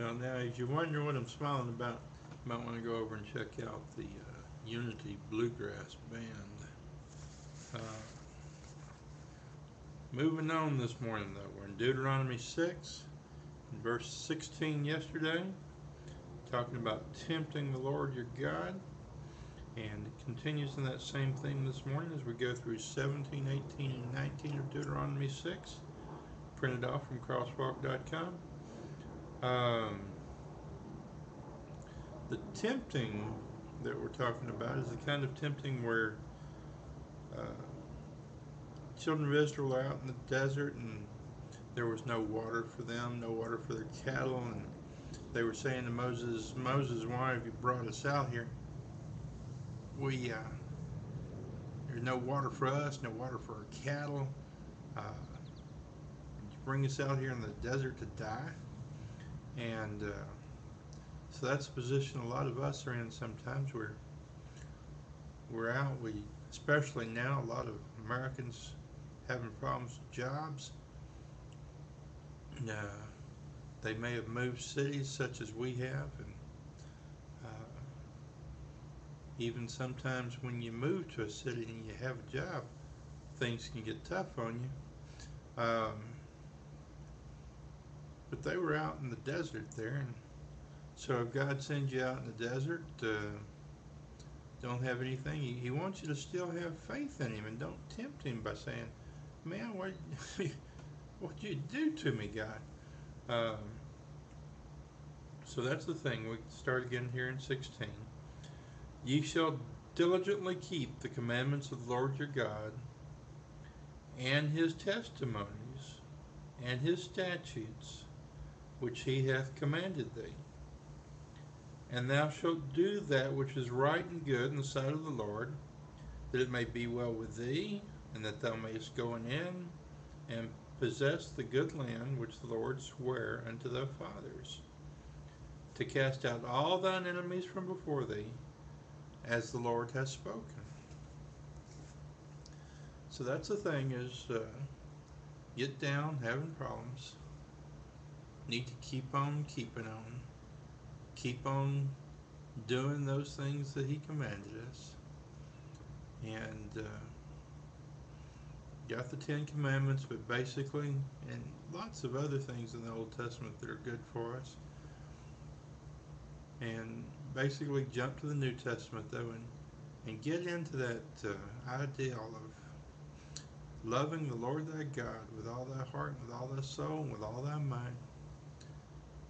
Well, now, as you wonder what I'm smiling about, you might want to go over and check out the Unity Bluegrass Band. Uh, Moving on this morning, though, we're in Deuteronomy 6, in verse 16 yesterday, talking about tempting the Lord your God. And it continues in that same theme this morning as we go through 17, 18, and 19 of Deuteronomy 6, printed off from crosswalk.com. The tempting that we're talking about is the kind of tempting where uh, children of Israel are out in the desert and there was no water for them, no water for their cattle, and they were saying to Moses, Moses, why have you brought us out here? There's no water for us, no water for our cattle. You bring us out here in the desert to die? And so that's the position a lot of us are in sometimes. We're out, especially now, a lot of Americans having problems with jobs. They may have moved cities such as we have, and even sometimes when you move to a city and you have a job, things can get tough on you. But they were out in the desert there, and so if God sends you out in the desert, don't have anything, He wants you to still have faith in Him, and don't tempt Him by saying, man, what'd you do to me, God? So that's the thing. We start again here in 16. Ye shall diligently keep the commandments of the Lord your God, and His testimonies, and His statutes, which He hath commanded thee. And thou shalt do that which is right and good in the sight of the Lord, that it may be well with thee, and that thou mayest go in and possess the good land which the Lord sware unto thy fathers, to cast out all thine enemies from before thee, as the Lord has spoken. So that's the thing, is get down, having problems, need to keep on keeping on, keep on doing those things that He commanded us, and got the 10 Commandments, but basically, and lots of other things in the Old Testament that are good for us, and basically jump to the New Testament though, and get into that ideal of loving the Lord thy God with all thy heart, with all thy soul, and with all thy mind.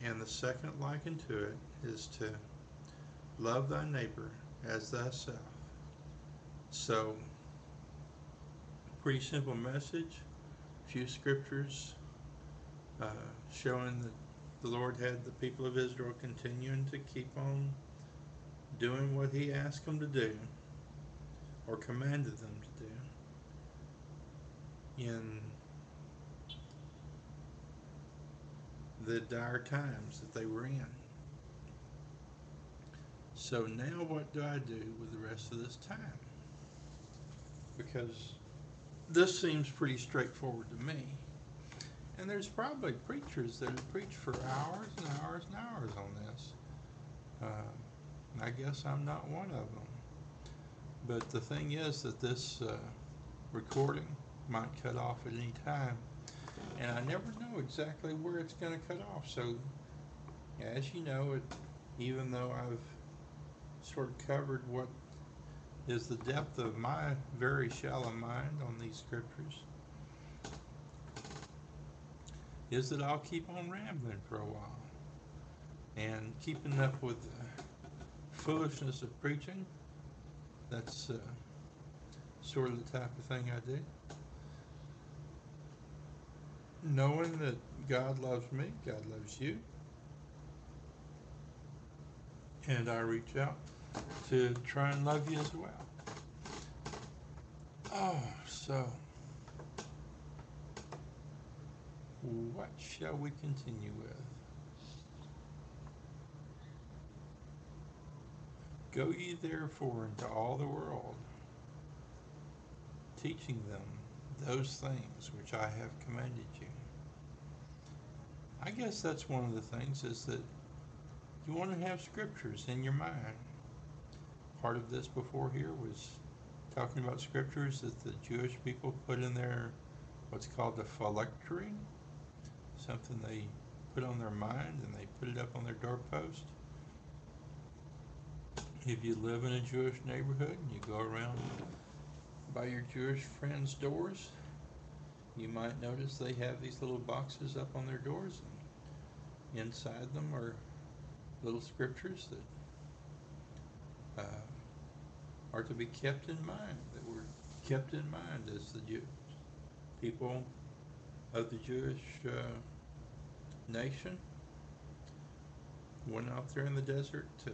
And the second liken to it is to love thy neighbor as thyself. So, pretty simple message, a few scriptures showing that the Lord had the people of Israel continuing to keep on doing what He asked them to do, or commanded them to do, in the dire times that they were in. So now what do I do with the rest of this time? Because this seems pretty straightforward to me. And there's probably preachers that have preached for hours and hours and hours on this. I guess I'm not one of them. But the thing is that this recording might cut off at any time. And I never know exactly where it's going to cut off. So, as you know, even though I've sort of covered what is the depth of my very shallow mind on these scriptures, is that I'll keep on rambling for a while. And keeping up with the foolishness of preaching, that's sort of the type of thing I do. Knowing that God loves me, God loves you, and I reach out to try and love you as well. So what shall we continue with? Go ye therefore into all the world, teaching them those things which I have commanded you. I guess that's one of the things, is that you want to have scriptures in your mind. Part of this before here was talking about scriptures that the Jewish people put in their what's called the phylactery, something they put on their mind and they put it up on their doorpost. If you live in a Jewish neighborhood and you go around by your Jewish friends' doors, you might notice they have these little boxes up on their doors, and inside them are little scriptures that are to be kept in mind, that were kept in mind as the Jews, people of the Jewish nation, went out there in the desert to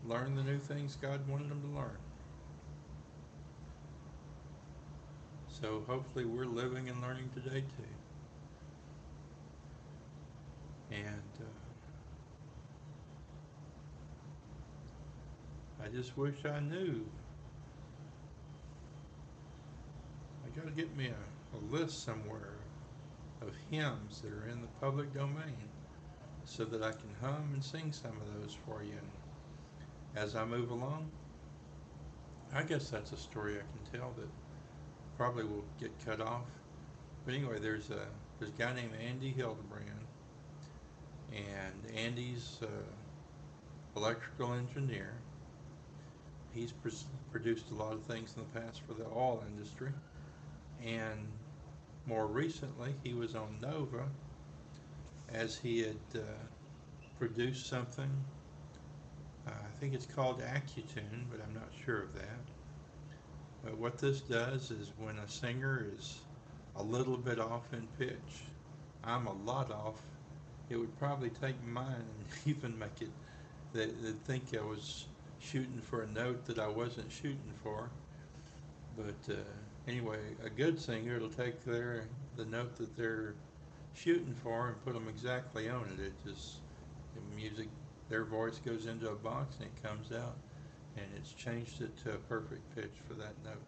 learn the new things God wanted them to learn. So hopefully we're living and learning today too. And I just wish I knew. I got to get me a list somewhere of hymns that are in the public domain so that I can hum and sing some of those for you. And as I move along, I guess that's a story I can tell that probably will get cut off. But anyway, there's a guy named Andy Hildebrand, and Andy's electrical engineer. He's produced a lot of things in the past for the oil industry, and more recently he was on Nova as he had produced something. I think it's called Accutune, but I'm not sure of that. But what this does is when a singer is a little bit off in pitch, I'm a lot off, it would probably take mine and even make it, they'd think I was shooting for a note that I wasn't shooting for. But anyway, a good singer, it'll take the note that they're shooting for and put them exactly on it. It just, the music, their voice goes into a box and it comes out, and it's changed it to a perfect pitch for that note.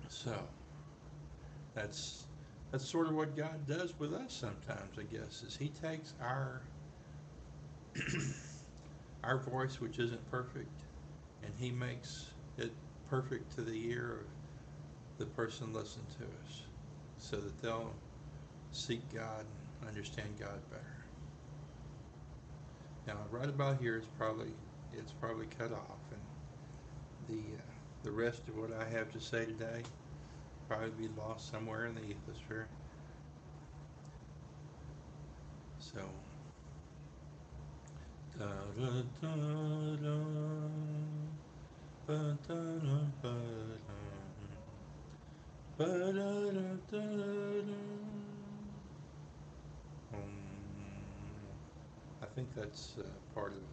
So that's sort of what God does with us sometimes, I guess, is he takes our our voice, which isn't perfect, and he makes it perfect to the ear of the person listening to us, so that they'll seek God and understand God better. Now, right about here is it's probably cut off, and the rest of what I have to say today probably be lost somewhere in the ethosphere. So, da da da da, ba da da ba da, ba da da da da. I think that's part of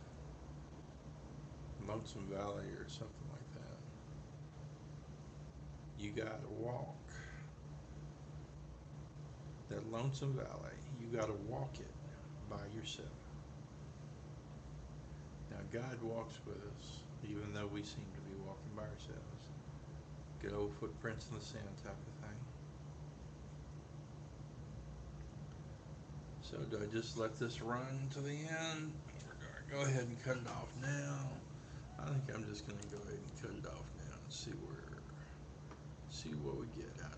Lonesome Valley or something like that. You gotta walk that Lonesome Valley. You gotta walk it by yourself. Now God walks with us, even though we seem to be walking by ourselves. Good old footprints in the sand type of thing. So do I just let this run to the end, or do I go ahead and cut it off now? I think I'm just going to go ahead and cut it off now and see what we get out of it.